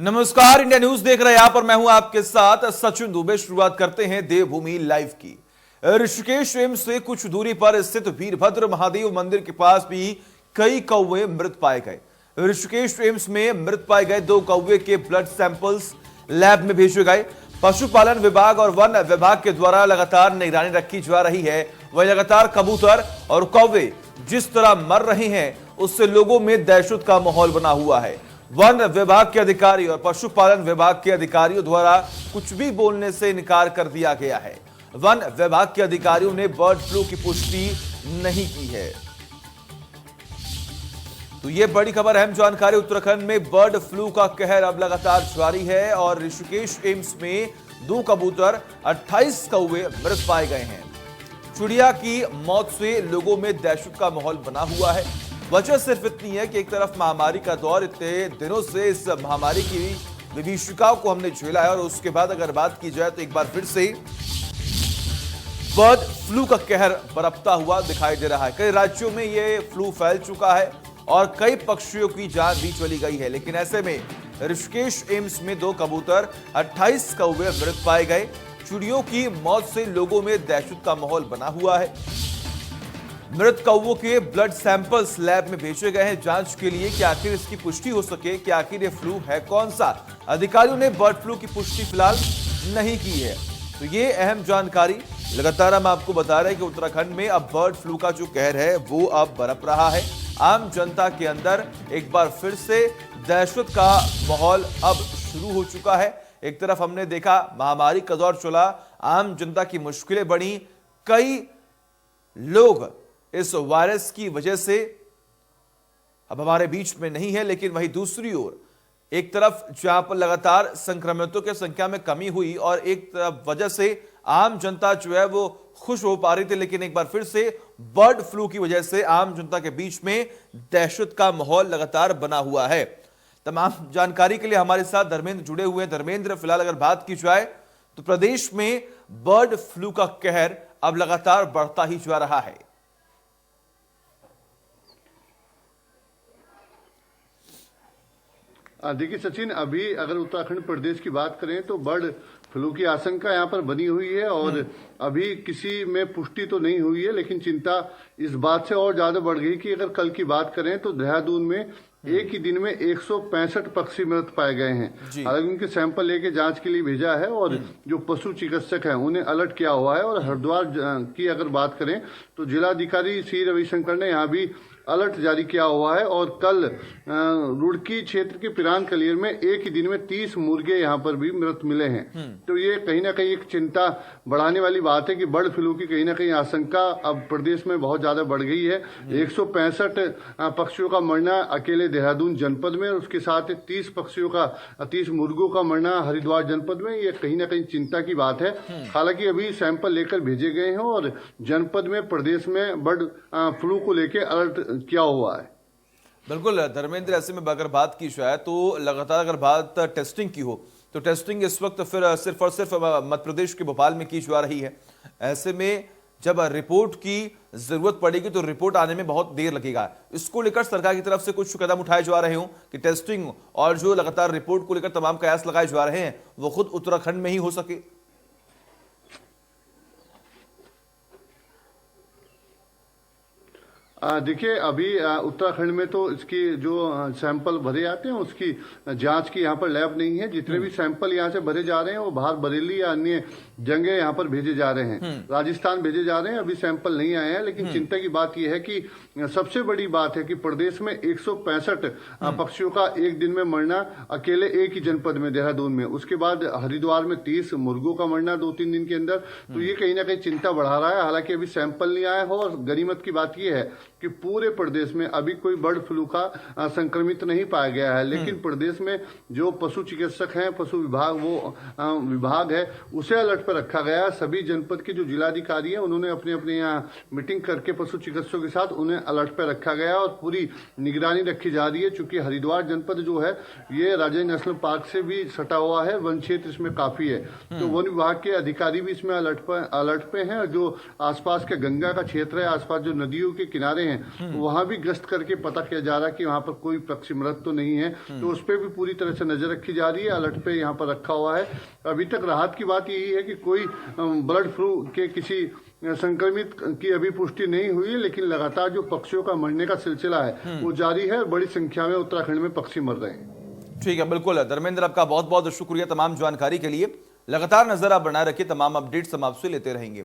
नमस्कार, India news देख रहे हैं आप और मैं हूं आपके साथ सचिन दुबे। शुरुआत करते हैं देवभूमि लाइव की। ऋषिकेश एम्स से कुछ दूरी पर स्थित वीरभद्र महादेव मंदिर के पास भी कई कौवे मृत पाए गए। ऋषिकेश एम्स में मृत पाए गए 2 कौवे के ब्लड सैंपल्स लैब में भेजे गए। पशुपालन विभाग और वन विभाग के द्वारा लगातार निगरानी रखी जा रही है। वही लगातार कबूतर और कौवे जिस तरह मर रहे हैं उससे लोगों में दहशत का माहौल बना हुआ है। वन विभाग के अधिकारी और पशुपालन विभाग के अधिकारियों द्वारा कुछ भी बोलने से इनकार कर दिया गया है। वन विभाग के अधिकारियों ने बर्ड फ्लू की पुष्टि नहीं की है। तो ये बड़ी खबर, अहम जानकारी। उत्तराखंड में बर्ड फ्लू का कहर अब लगातार जारी है और ऋषिकेश एम्स में 2 कबूतर 28 कौवे मृत पाए गए हैं। चिड़िया की मौत से लोगों में दहशत का माहौल बना हुआ है। वजह सिर्फ इतनी है कि एक तरफ महामारी का दौर, इतने दिनों से इस महामारी की विभीषिकाओं को हमने झेला है और उसके बाद अगर बात की जाए तो एक बार फिर से बर्ड फ्लू का कहर बरपता हुआ दिखाई दे रहा है। कई राज्यों में यह फ्लू फैल चुका है और कई पक्षियों की जान भी चली गई है। लेकिन ऐसे में ऋषिकेश एम्स में 2 कबूतर 28 कौवे मृत पाए गए। चिड़ियों की मौत से लोगों में दहशत का माहौल बना हुआ है। मृत कौवों के ब्लड सैंपल्स लैब में भेजे गए हैं जांच के लिए कि आखिर इसकी पुष्टि हो सके कि आखिर ये फ्लू है कौन सा। अधिकारियों ने बर्ड फ्लू की पुष्टि फिलहाल नहीं की है। तो ये अहम जानकारी लगातार हम आपको बता रहे हैं कि उत्तराखंड में अब बर्ड फ्लू का जो कहर है वो अब बरप रहा है। आम जनता के अंदर एक बार फिर से दहशत का माहौल अब शुरू हो चुका है। एक तरफ हमने देखा महामारी का दौर चला, आम जनता की मुश्किलें बढ़ी, कई लोग इस वायरस की वजह से अब हमारे बीच में नहीं है। लेकिन वहीं दूसरी ओर एक तरफ जहां पर लगातार संक्रमितों की संख्या में कमी हुई और एक तरफ वजह से आम जनता जो है वो खुश हो पा रही थी, लेकिन एक बार फिर से बर्ड फ्लू की वजह से आम जनता के बीच में दहशत का माहौल लगातार बना हुआ है। तमाम जानकारी के लिए हमारे साथ धर्मेंद्र जुड़े हुए हैं। धर्मेंद्र, फिलहाल अगर बात की जाए तो प्रदेश में बर्ड फ्लू का कहर अब लगातार बढ़ता ही जा रहा है। देखिए सचिन, अभी अगर उत्तराखंड प्रदेश की बात करें तो बर्ड फ्लू की आशंका यहाँ पर बनी हुई है और अभी किसी में पुष्टि तो नहीं हुई है, लेकिन चिंता इस बात से और ज्यादा बढ़ गई कि अगर कल की बात करें तो देहरादून में एक ही दिन में 165 पक्षी मृत पाए गए हैं। हालांकि उनके सैंपल लेके जांच के लिए भेजा है और जो पशु चिकित्सक हैं उन्हें अलर्ट किया हुआ है। और हरिद्वार की अगर बात करें तो जिलाधिकारी सी रविशंकर ने यहाँ भी अलर्ट जारी किया हुआ है और कल रुड़की क्षेत्र के पिरान कलियर में एक ही दिन में 30 मुर्गे यहाँ पर भी मृत मिले हैं। तो ये कहीं ना कहीं एक चिंता बढ़ाने वाली बात है कि बर्ड फ्लू की कहीं ना कहीं आशंका अब प्रदेश में बहुत ज्यादा बढ़ गई है। 165 पक्षियों का मरना अकेले देहरादून जनपद में और उसके साथ 30 मुर्गों का मरना हरिद्वार जनपद में, ये कहीं ना कहीं चिंता की बात है। हालांकि अभी सैंपल लेकर भेजे गए हैं और जनपद में प्रदेश में बर्ड फ्लू को लेकर अलर्ट क्या हुआ है। बिल्कुल धर्मेंद्र, ऐसे में अगर बात की जाए तो लगातार अगर बात टेस्टिंग की हो तो टेस्टिंग इस वक्त फिर सिर्फ और सिर्फ मध्य प्रदेश के भोपाल में की जा रही है। ऐसे में जब रिपोर्ट की जरूरत पड़ेगी तो रिपोर्ट आने में बहुत देर लगेगा। इसको लेकर सरकार की तरफ से कुछ कदम उठाए जा रहे हो कि टेस्टिंग और जो लगातार रिपोर्ट को लेकर तमाम कयास लगाए जा रहे हैं वो खुद उत्तराखंड में ही हो सके। देखिए, अभी उत्तराखंड में तो इसकी जो सैंपल भरे जाते हैं उसकी जांच की यहाँ पर लैब नहीं है। जितने भी सैंपल यहाँ से भरे जा रहे हैं वो बाहर बरेली या अन्य जगह यहाँ पर भेजे जा रहे हैं, राजस्थान भेजे जा रहे हैं। अभी सैंपल नहीं आए हैं, लेकिन चिंता की बात यह है कि सबसे बड़ी बात है कि प्रदेश में 165 पक्षियों का एक दिन में मरना अकेले एक ही जनपद में देहरादून में, उसके बाद हरिद्वार में 30 मुर्गों का मरना 2-3 दिन के अंदर। तो ये कहीं ना कहीं चिंता बढ़ा रहा है। हालांकि अभी सैंपल नहीं आया हो और गनीमत की बात यह है कि पूरे प्रदेश में अभी कोई बर्ड फ्लू का संक्रमित नहीं पाया गया है। लेकिन प्रदेश में जो पशु चिकित्सक हैं, पशु विभाग वो विभाग है, उसे अलर्ट पर रखा गया। सभी जनपद के जो जिलाधिकारी हैं उन्होंने अपने अपने यहाँ मीटिंग करके पशु चिकित्सकों के साथ उन्हें अलर्ट पर रखा गया और पूरी निगरानी रखी जा रही है। चूंकि हरिद्वार जनपद जो है ये राजाई नेशनल पार्क से भी सटा हुआ है, वन क्षेत्र इसमें काफी है, तो वन विभाग के अधिकारी भी इसमें अलर्ट पे हैं। जो आसपास के गंगा का क्षेत्र है, आसपास जो नदियों के किनारे हैं हैं वहां भी गश्त करके पता किया जा रहा है कि वहां पर कोई पक्षी मृत तो नहीं है, तो उस पर भी पूरी तरह से नजर रखी जा रही है। अलर्ट पे यहाँ पर रखा हुआ है। अभी तक राहत की बात यही है कि कोई बर्ड फ्लू के किसी संक्रमित की अभी पुष्टि नहीं हुई है, लेकिन लगातार जो पक्षियों का मरने का सिलसिला है वो जारी है। बड़ी संख्या में उत्तराखंड में पक्षी मर रहे हैं। ठीक है, बिल्कुल धर्मेंद्र, आपका बहुत बहुत शुक्रिया तमाम जानकारी के लिए। लगातार नजर आप बनाए रखिए, तमाम अपडेट्स हम आपसे लेते रहेंगे।